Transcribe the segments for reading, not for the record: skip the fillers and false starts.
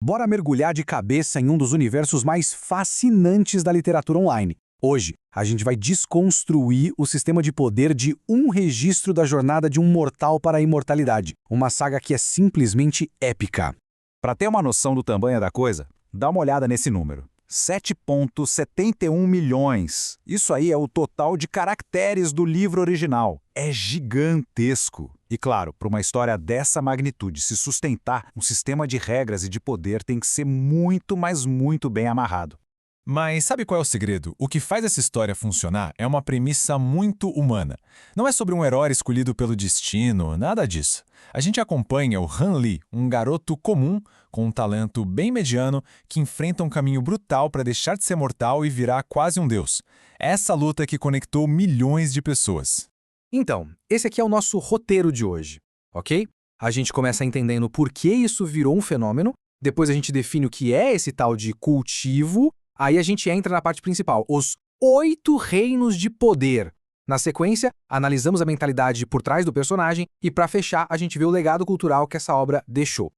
Bora mergulhar de cabeça em um dos universos mais fascinantes da literatura online. Hoje, a gente vai desconstruir o sistema de poder de um registro da jornada de um mortal para a imortalidade. Uma saga que é simplesmente épica. Para ter uma noção do tamanho da coisa, dá uma olhada nesse número. 7,71 milhões. Isso aí é o total de caracteres do livro original. É gigantesco. E claro, para uma história dessa magnitude se sustentar, um sistema de regras e de poder tem que ser muito, mas muito bem amarrado. Mas sabe qual é o segredo? O que faz essa história funcionar é uma premissa muito humana. Não é sobre um herói escolhido pelo destino, nada disso. A gente acompanha o Han Li, um garoto comum, com um talento bem mediano, que enfrenta um caminho brutal para deixar de ser mortal e virar quase um deus. Essa luta que conectou milhões de pessoas. Então, esse aqui é o nosso roteiro de hoje, ok? A gente começa entendendo por que isso virou um fenômeno, depois a gente define o que é esse tal de cultivo, aí a gente entra na parte principal, os 8 reinos de poder. Na sequência, analisamos a mentalidade por trás do personagem e, para fechar, a gente vê o legado cultural que essa obra deixou.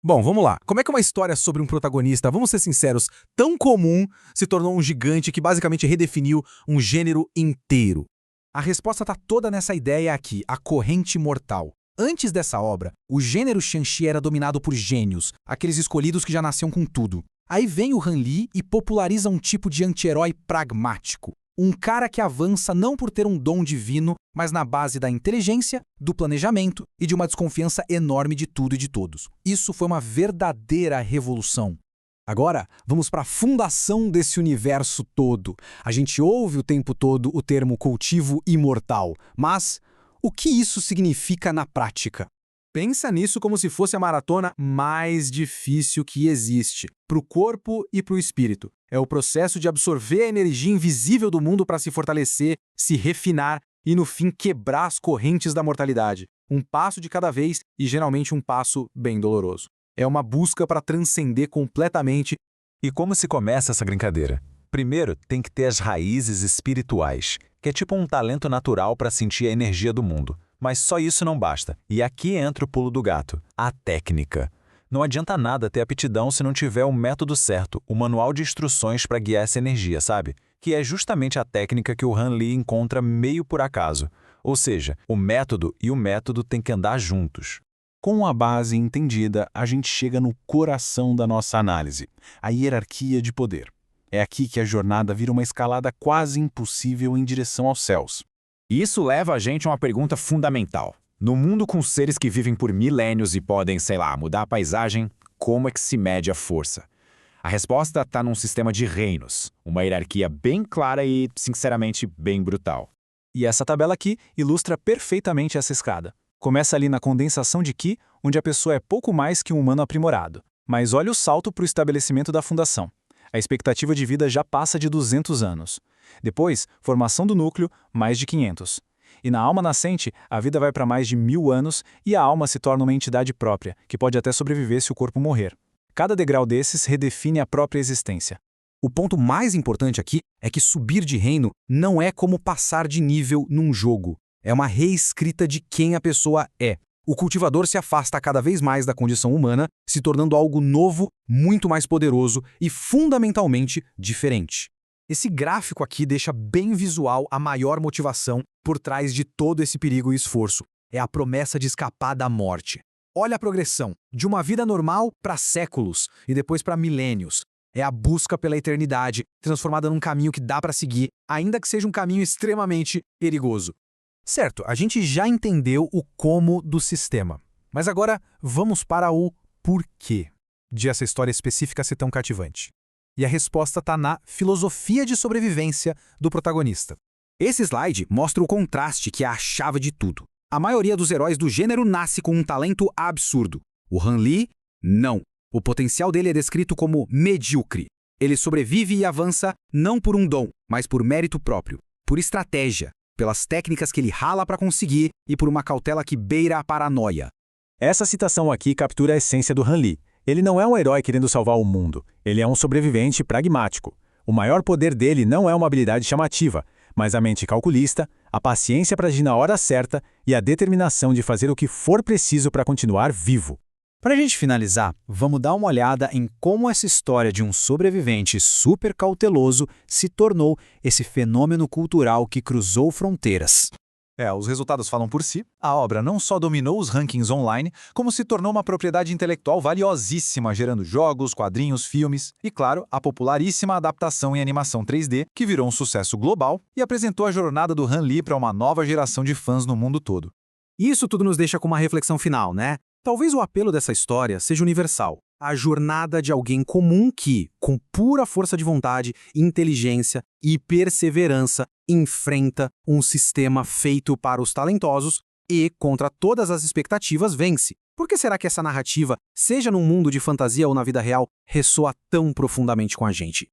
Bom, vamos lá. Como é que uma história sobre um protagonista, vamos ser sinceros, tão comum, se tornou um gigante que basicamente redefiniu um gênero inteiro? A resposta está toda nessa ideia aqui, a corrente mortal. Antes dessa obra, o gênero Xianxi era dominado por gênios, aqueles escolhidos que já nasciam com tudo. Aí vem o Han Li e populariza um tipo de anti-herói pragmático. Um cara que avança não por ter um dom divino, mas na base da inteligência, do planejamento e de uma desconfiança enorme de tudo e de todos. Isso foi uma verdadeira revolução. Agora, vamos para a fundação desse universo todo. A gente ouve o tempo todo o termo cultivo imortal, mas o que isso significa na prática? Pensa nisso como se fosse a maratona mais difícil que existe, para o corpo e para o espírito. É o processo de absorver a energia invisível do mundo para se fortalecer, se refinar e, no fim, quebrar as correntes da mortalidade. Um passo de cada vez e, geralmente, um passo bem doloroso. É uma busca para transcender completamente. E como se começa essa brincadeira? Primeiro, tem que ter as raízes espirituais, que é tipo um talento natural para sentir a energia do mundo. Mas só isso não basta. E aqui entra o pulo do gato, a técnica. Não adianta nada ter aptidão se não tiver o método certo, o manual de instruções para guiar essa energia, sabe? Que é justamente a técnica que o Han Li encontra meio por acaso. Ou seja, o método e o método têm que andar juntos. Com a base entendida, a gente chega no coração da nossa análise, a hierarquia de poder. É aqui que a jornada vira uma escalada quase impossível em direção aos céus. E isso leva a gente a uma pergunta fundamental. No mundo com seres que vivem por milênios e podem, sei lá, mudar a paisagem, como é que se mede a força? A resposta está num sistema de reinos, uma hierarquia bem clara e, sinceramente, bem brutal. E essa tabela aqui ilustra perfeitamente essa escada. Começa ali na condensação de Qi, onde a pessoa é pouco mais que um humano aprimorado. Mas olha o salto para o estabelecimento da fundação. A expectativa de vida já passa de 200 anos. Depois, formação do núcleo, mais de 500. E na alma nascente, a vida vai para mais de 1000 anos e a alma se torna uma entidade própria, que pode até sobreviver se o corpo morrer. Cada degrau desses redefine a própria existência. O ponto mais importante aqui é que subir de reino não é como passar de nível num jogo. É uma reescrita de quem a pessoa é. O cultivador se afasta cada vez mais da condição humana, se tornando algo novo, muito mais poderoso e fundamentalmente diferente. Esse gráfico aqui deixa bem visual a maior motivação por trás de todo esse perigo e esforço. É a promessa de escapar da morte. Olha a progressão, de uma vida normal para séculos e depois para milênios. É a busca pela eternidade, transformada num caminho que dá para seguir, ainda que seja um caminho extremamente perigoso. Certo, a gente já entendeu o como do sistema. Mas agora vamos para o porquê de essa história específica ser tão cativante. E a resposta está na filosofia de sobrevivência do protagonista. Esse slide mostra o contraste que é a chave de tudo. A maioria dos heróis do gênero nasce com um talento absurdo. O Han Li, não. O potencial dele é descrito como medíocre. Ele sobrevive e avança não por um dom, mas por mérito próprio, por estratégia, pelas técnicas que ele rala para conseguir e por uma cautela que beira a paranoia. Essa citação aqui captura a essência do Han Li. Ele não é um herói querendo salvar o mundo. Ele é um sobrevivente pragmático. O maior poder dele não é uma habilidade chamativa, mas a mente calculista, a paciência para agir na hora certa e a determinação de fazer o que for preciso para continuar vivo. Para a gente finalizar, vamos dar uma olhada em como essa história de um sobrevivente super cauteloso se tornou esse fenômeno cultural que cruzou fronteiras. Os resultados falam por si. A obra não só dominou os rankings online, como se tornou uma propriedade intelectual valiosíssima, gerando jogos, quadrinhos, filmes e, claro, a popularíssima adaptação em animação 3D, que virou um sucesso global e apresentou a jornada do Han Li para uma nova geração de fãs no mundo todo. Isso tudo nos deixa com uma reflexão final, né? Talvez o apelo dessa história seja universal. A jornada de alguém comum que, com pura força de vontade, inteligência e perseverança, enfrenta um sistema feito para os talentosos e, contra todas as expectativas, vence. Por que será que essa narrativa, seja num mundo de fantasia ou na vida real, ressoa tão profundamente com a gente?